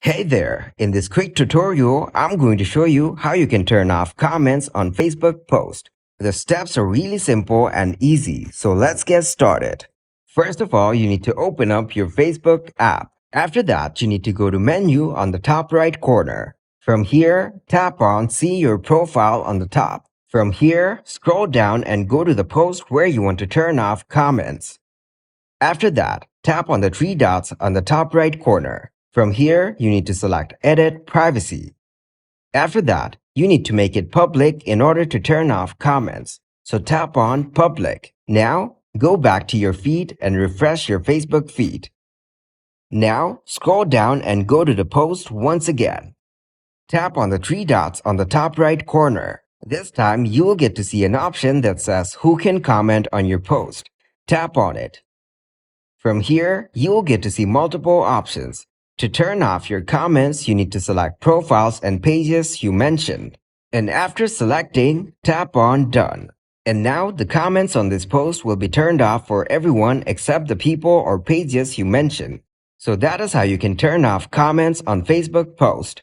Hey there! In this quick tutorial, I'm going to show you how you can turn off comments on Facebook posts. The steps are really simple and easy, so let's get started. First of all, you need to open up your Facebook app. After that, you need to go to Menu on the top right corner. From here, tap on See Your Profile on the top. From here, scroll down and go to the post where you want to turn off comments. After that, tap on the three dots on the top right corner. From here, you need to select Edit Privacy. After that, you need to make it public in order to turn off comments. So tap on Public. Now, go back to your feed and refresh your Facebook feed. Now, scroll down and go to the post once again. Tap on the three dots on the top right corner. This time, you will get to see an option that says Who can comment on your post. Tap on it. From here, you will get to see multiple options. To turn off your comments, you need to select profiles and pages you mentioned. And after selecting, tap on Done. And now the comments on this post will be turned off for everyone except the people or pages you mentioned. So that is how you can turn off comments on Facebook post.